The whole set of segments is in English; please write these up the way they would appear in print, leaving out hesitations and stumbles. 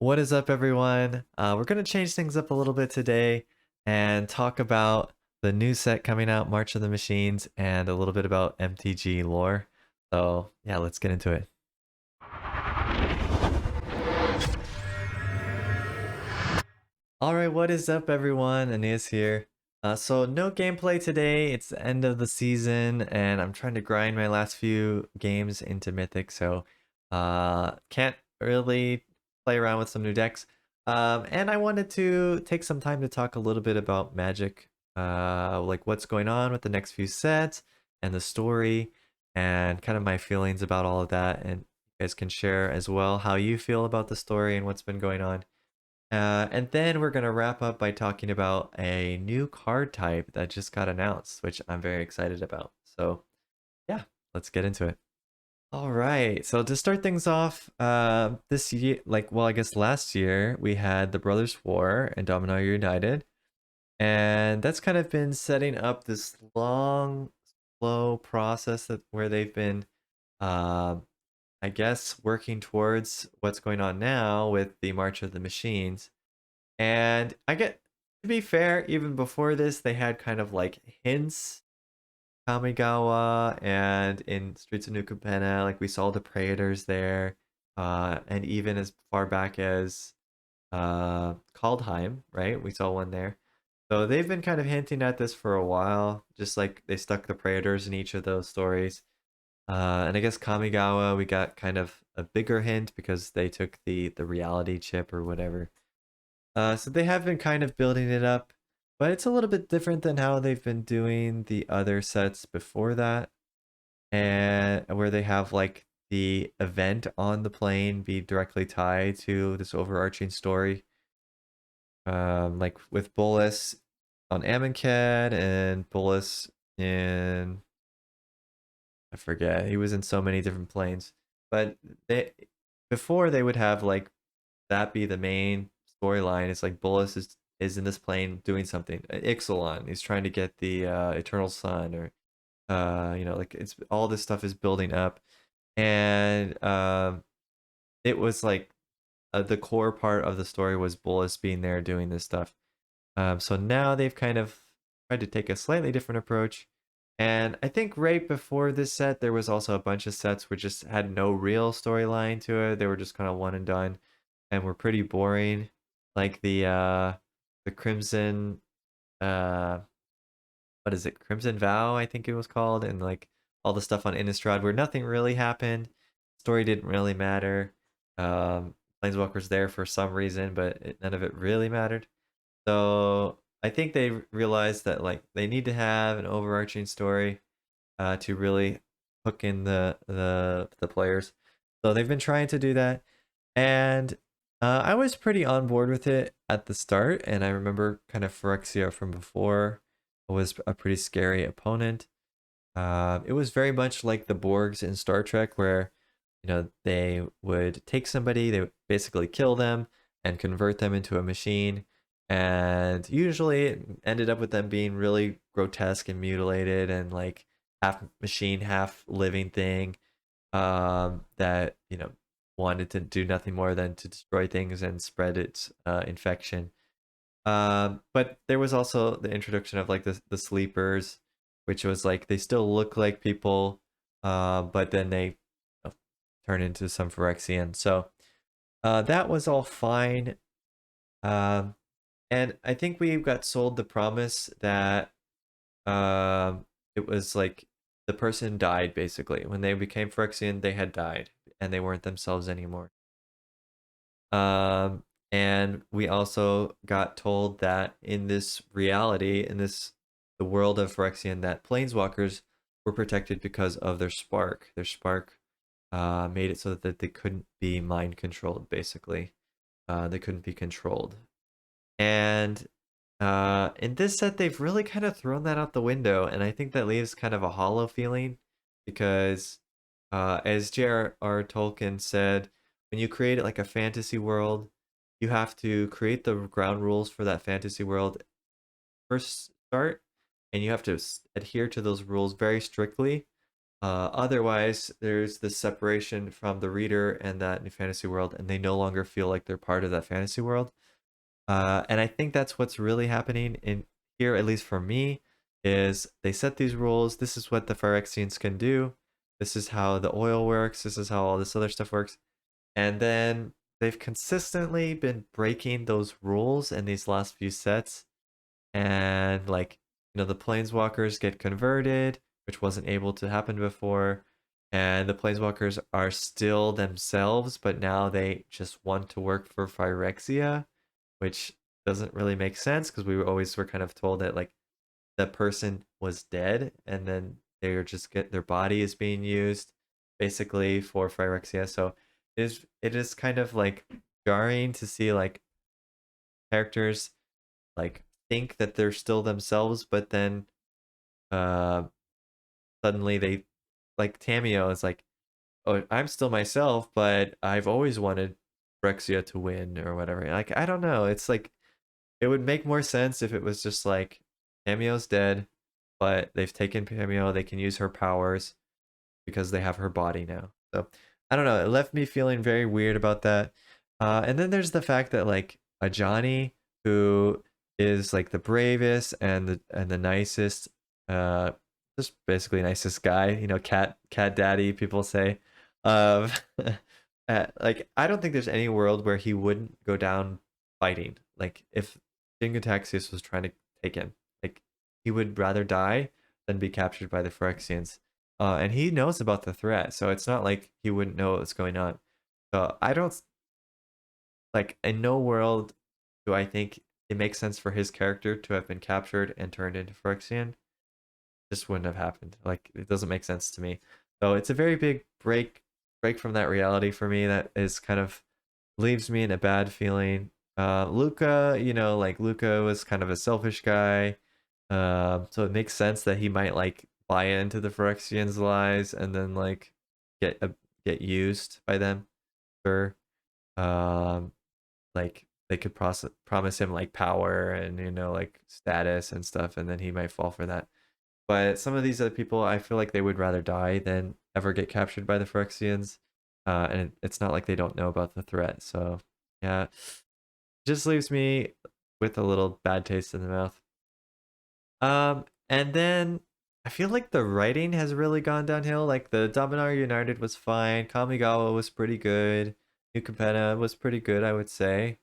What is up, everyone? We're going to change things up a little bit today and talk about the new set coming out, March of the Machines, and a little bit about MTG lore. So, yeah, let's get into it. Alright, what is up, everyone? Aeneas here. So, no gameplay today. It's the end of the season, and I'm trying to grind my last few games into Mythic, so can't really play around with some new decks. And I wanted to take some time to talk a little bit about Magic, like what's going on with the next few sets and the story, and kind of my feelings about all of that. And you guys can share as well how you feel about the story and what's been going on. And then we're going to wrap up by talking about a new card type that just got announced, which I'm very excited about. So, yeah, let's get into it. All right. So to start things off, this year, I guess last year we had the Brothers War and Dominaria United, and that's kind of been setting up this long, slow process where they've been, uh, I guess, working towards what's going on now with the March of the Machines. And I get, to be fair, even before this, they had kind of like hints. Kamigawa and in Streets of New Capenna, like we saw the Praetors there, and even as far back as Kaldheim, right? We saw one there. So they've been kind of hinting at this for a while, just like they stuck the Praetors in each of those stories. And I guess Kamigawa, we got kind of a bigger hint because they took the reality chip or whatever. So they have been kind of building it up, but it's a little bit different than how they've been doing the other sets before that, and where they have like the event on the plane be directly tied to this overarching story. Like with Bolus on Amonkhet and Bolus in, I forget, he was in so many different planes, but they before they would have like that be the main storyline. It's like Bolus is in this plane doing something. Ixalan, he's trying to get the Eternal Sun, or like it's all this stuff is building up, and it was like the core part of the story was Bolus being there doing this stuff. So now they've kind of tried to take a slightly different approach. And I think right before this set, there was also a bunch of sets which just had no real storyline to it. They were just kind of one and done, and were pretty boring. Like the Crimson, uh what is it? Crimson Vow, I think it was called, and like all the stuff on Innistrad where nothing really happened. Story didn't really matter. Planeswalker's there for some reason, but none of it really mattered. So I think they realized that like they need to have an overarching story to really hook in the players. So they've been trying to do that, and I was pretty on board with it at the start. And I remember kind of Phyrexia from before was a pretty scary opponent. It was very much like the Borgs in Star Trek, where they would take somebody, they would basically kill them and convert them into a machine, and usually it ended up with them being really grotesque and mutilated and like half machine, half living thing, that wanted to do nothing more than to destroy things and spread its infection. But there was also the introduction of like the sleepers, which was like they still look like people, but then they turn into some Phyrexian. So that was all fine. Um, and I think we got sold the promise that it was like the person died basically. When they became Phyrexian, they had died and they weren't themselves anymore. And we also got told that in this reality, in the world of Phyrexian, that planeswalkers were protected because of their spark. Their spark made it so that they couldn't be mind controlled, basically. They couldn't be controlled. And in this set, they've really kind of thrown that out the window, and I think that leaves kind of a hollow feeling because, as J.R.R. Tolkien said, when you create like a fantasy world, you have to create the ground rules for that fantasy world first start, and you have to adhere to those rules very strictly. Otherwise, there's this separation from the reader and that new fantasy world, and they no longer feel like they're part of that fantasy world. And I think that's what's really happening in here, at least for me, is they set these rules. This is what the Phyrexians can do. This is how the oil works. This is how all this other stuff works. And then they've consistently been breaking those rules in these last few sets. And like, the planeswalkers get converted, which wasn't able to happen before. And the planeswalkers are still themselves, but now they just want to work for Phyrexia, which doesn't really make sense because we always were kind of told that like the person was dead and then they're just their body is being used basically for Phyrexia. So it is kind of like jarring to see like characters like think that they're still themselves, but then uh suddenly they like Tamio is like, oh, I'm still myself, but I've always wanted Phyrexia to win or whatever. Like I don't know. It's like it would make more sense if it was just like Tamio's dead, but they've taken Tamio, they can use her powers because they have her body now. So I don't know. It left me feeling very weird about that. And then there's the fact that like a Johnny who is like the bravest and the nicest, uh, just basically nicest guy, cat daddy people say. Um, like I don't think there's any world where he wouldn't go down fighting. Like if Jin-Gitaxias was trying to take him, like he would rather die than be captured by the Phyrexians. And he knows about the threat, so it's not like he wouldn't know what's going on. So I don't like in no world do I think it makes sense for his character to have been captured and turned into Phyrexian. Just wouldn't have happened. Like it doesn't make sense to me. So it's a very big break from that reality for me that is kind of leaves me in a bad feeling. Luca, like Luca was kind of a selfish guy. So it makes sense that he might like buy into the Phyrexians' lies and then like get get used by them. Sure. Um, like they could promise him like power and like status and stuff, and then he might fall for that. But some of these other people, I feel like they would rather die than ever get captured by the Phyrexians. And it's not like they don't know about the threat. So yeah, just leaves me with a little bad taste in the mouth. And then I feel like the writing has really gone downhill. Like the Dominaria United was fine, Kamigawa was pretty good, New Capenna was pretty good, I would say.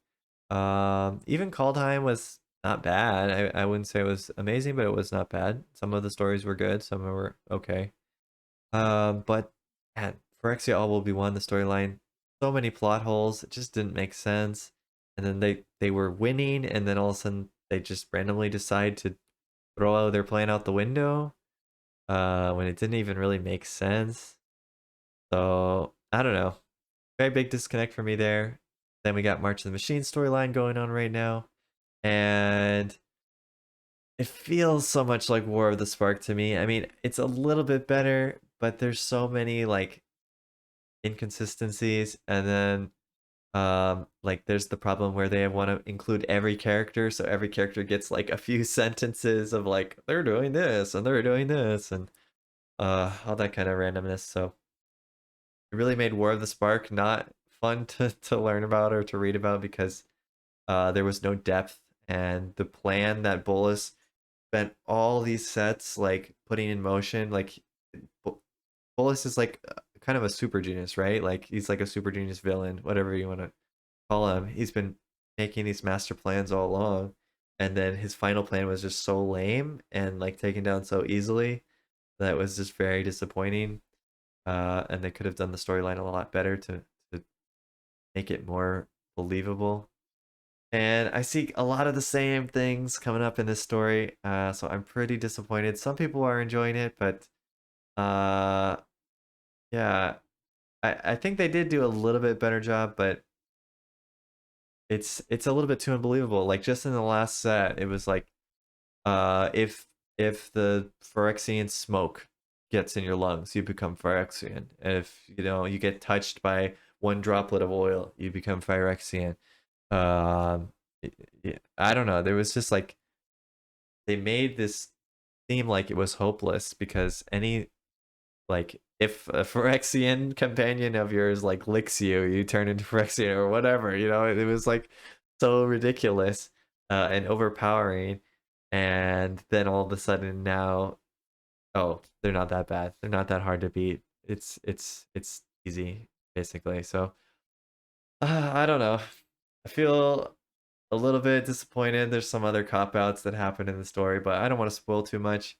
Even Kaldheim was not bad. I wouldn't say it was amazing, but it was not bad. Some of the stories were good, some were okay. But man, Phyrexia All Will Be One, the storyline, so many plot holes, it just didn't make sense. And then they were winning, and then all of a sudden they just randomly decide to throw their plan out the window when it didn't even really make sense. So I don't know. Very big disconnect for me there. Then we got March of the Machine storyline going on right now, and it feels so much like War of the Spark to me. I mean, it's a little bit better, but there's so many like inconsistencies, and then like there's the problem where they want to include every character, so every character gets like a few sentences of like they're doing this and they're doing this and all that kind of randomness. So it really made War of the Spark not fun to learn about or to read about because there was no depth, and the plan that Bolus spent all these sets like putting in motion, like Bolus is like kind of a super genius, right? Like he's like a super genius villain, whatever you want to call him. He's been making these master plans all along, and then his final plan was just so lame and like taken down so easily that was just very disappointing. And they could have done the storyline a lot better to make it more believable. And I see a lot of the same things coming up in this story, so I'm pretty disappointed. Some people are enjoying it, but uh, yeah, I think they did do a little bit better job, but it's a little bit too unbelievable. Like just in the last set, it was like if the Phyrexian smoke gets in your lungs, you become Phyrexian. If you get touched by one droplet of oil, you become Phyrexian. Um, I don't know. There was just like they made this seem like it was hopeless because like if a Phyrexian companion of yours like licks you, you turn into Phyrexian or whatever. You know, it was like so ridiculous and overpowering. And then all of a sudden now, oh, they're not that bad. They're not that hard to beat. It's easy basically. So I don't know. I feel a little bit disappointed. There's some other cop outs that happen in the story, but I don't want to spoil too much.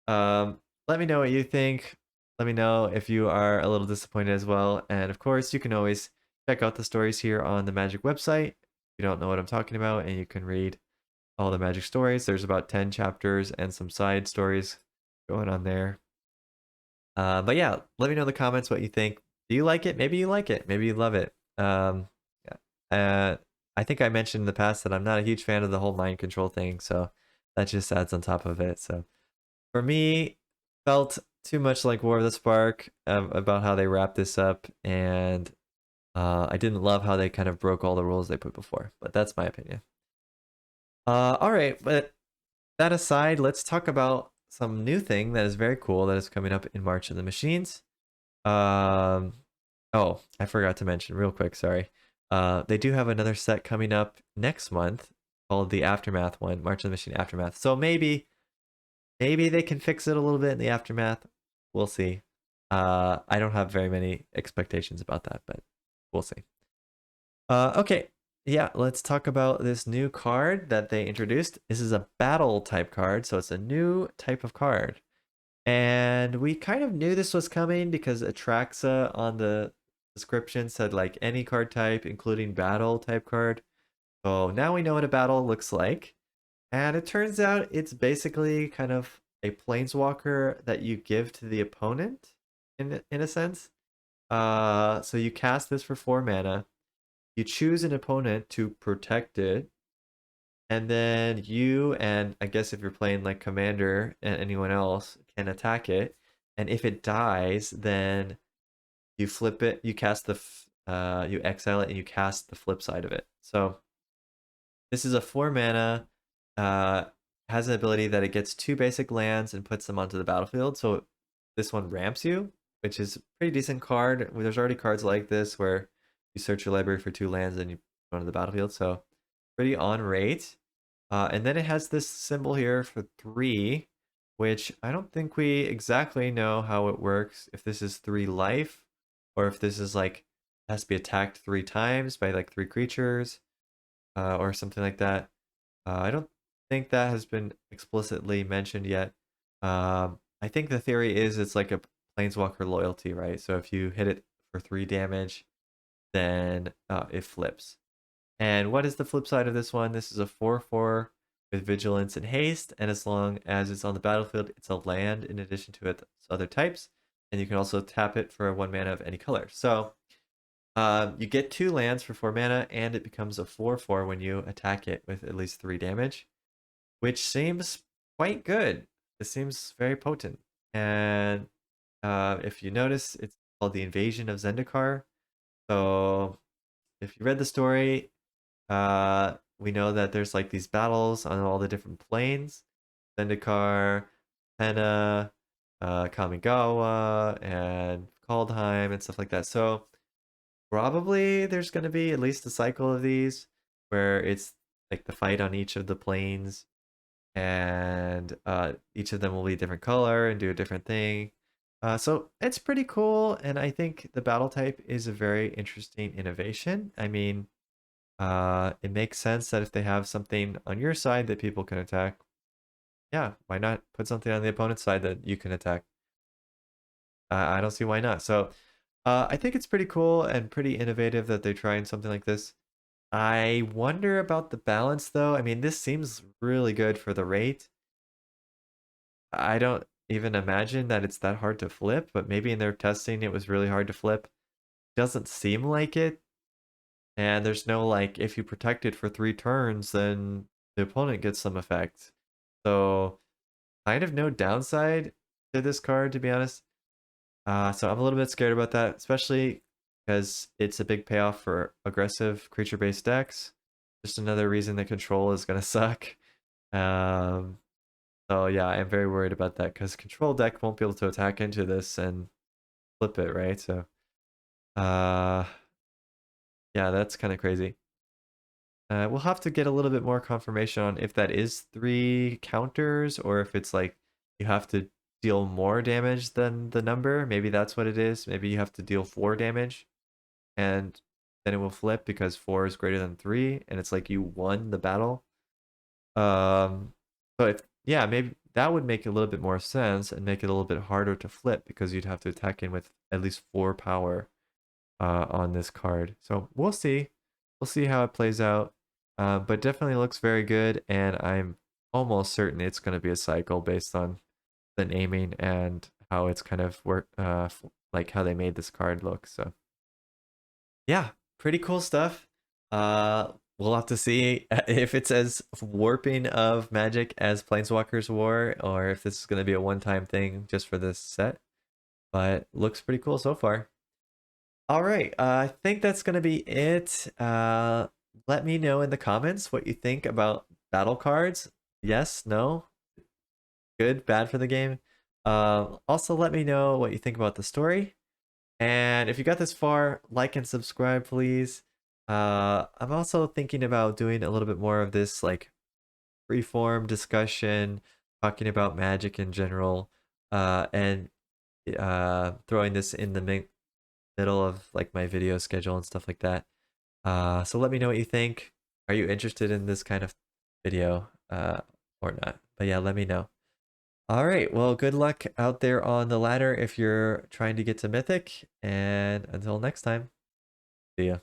Let me know what you think. Let me know if you are a little disappointed as well. And of course, you can always check out the stories here on the Magic website. If you don't know what I'm talking about, and you can read all the Magic stories. There's about 10 chapters and some side stories going on there. But yeah, let me know in the comments what you think. Do you like it? Maybe you like it. Maybe you love it. Yeah. I think I mentioned in the past that I'm not a huge fan of the whole mind control thing, so that just adds on top of it. So for me, felt too much like War of the Spark about how they wrapped this up, and I didn't love how they kind of broke all the rules they put before. But that's my opinion. All right, but that aside, let's talk about some new thing that is very cool that is coming up in March of the Machines. Um, oh, I forgot to mention real quick, sorry. They do have another set coming up next month called the Aftermath one, March of the Machine Aftermath. So maybe they can fix it a little bit in the Aftermath. We'll see. I don't have very many expectations about that, but we'll see. Okay. Yeah, let's talk about this new card that they introduced. This is a battle type card, so it's a new type of card. And we kind of knew this was coming because Atraxa on the description said like any card type, including battle type card. So now we know what a battle looks like. And it turns out it's basically kind of a planeswalker that you give to the opponent in a sense. So you cast this for 4 mana. You choose an opponent to protect it, and then you and I guess if you're playing like Commander and anyone else can attack it. And if it dies, then you flip it, you cast you exile it and you cast the flip side of it. So this is a 4 mana, has an ability that it gets 2 basic lands and puts them onto the battlefield. So this one ramps you, which is a pretty decent card. There's already cards like this where you search your library for 2 lands and you go onto the battlefield. So pretty on rate. And then it has this symbol here for 3, which I don't think we exactly know how it works. If this is 3 life, or if this is like has to be attacked 3 times by like 3 creatures, or something like that. I don't think that has been explicitly mentioned yet. I think the theory is it's like a planeswalker loyalty, right? So if you hit it for 3 damage, then it flips. And what is the flip side of this one? This is a 4/4 with vigilance and haste, and as long as it's on the battlefield, it's a land in addition to its other types, and you can also tap it for 1 mana of any color. So you get 2 lands for 4 mana, and it becomes a 4/4 when you attack it with at least 3 damage, which seems quite good. It seems very potent. And if you notice, it's called the Invasion of Zendikar. So if you read the story, we know that there's like these battles on all the different planes, Zendikar, Henna, Kamigawa, and Kaldheim, and stuff like that. So probably there's going to be at least a cycle of these where it's like the fight on each of the planes, and each of them will be a different color and do a different thing. So it's pretty cool, and I think the battle type is a very interesting innovation. I mean, it makes sense that if they have something on your side that people can attack, yeah, why not put something on the opponent's side that you can attack? I don't see why not. So I think it's pretty cool and pretty innovative that they're trying something like this. I wonder about the balance though. I mean, this seems really good for the rate. I don't even imagine that it's that hard to flip, but maybe in their testing it was really hard to flip. Doesn't seem like it. And there's no like, if you protect it for 3 turns, then the opponent gets some effect. So kind of no downside to this card, to be honest. So I'm a little bit scared about that, especially because it's a big payoff for aggressive creature-based decks. Just another reason that control is gonna suck. So yeah, I'm very worried about that because control deck won't be able to attack into this, and flip it, right? So, uh, yeah, that's kind of crazy. We'll have to get a little bit more confirmation on if that is 3 counters or if it's like you have to deal more damage than the number. Maybe that's what it is. Maybe you have to deal 4 damage and then it will flip because 4 is greater than 3 and it's like you won the battle. So if yeah, maybe that would make a little bit more sense and make it a little bit harder to flip because you'd have to attack in with at least 4 power on this card. So we'll see. We'll see how it plays out. But definitely looks very good, and I'm almost certain it's going to be a cycle based on the naming and how it's kind of like how they made this card look. So yeah, pretty cool stuff. We'll have to see if it's as warping of Magic as Planeswalkers War, or if this is going to be a one-time thing just for this set. But looks pretty cool so far. All right, I think that's gonna be it. Let me know in the comments what you think about battle cards. Yes, no, good, bad for the game. Also, let me know what you think about the story. And if you got this far, like and subscribe, please. I'm also thinking about doing a little bit more of this like freeform discussion, talking about Magic in general, and throwing this in the middle of like my video schedule and stuff like that. So let me know what you think. Are you interested in this kind of video or not? But yeah, let me know. All right, well, good luck out there on the ladder if you're trying to get to Mythic, and until next time, see ya.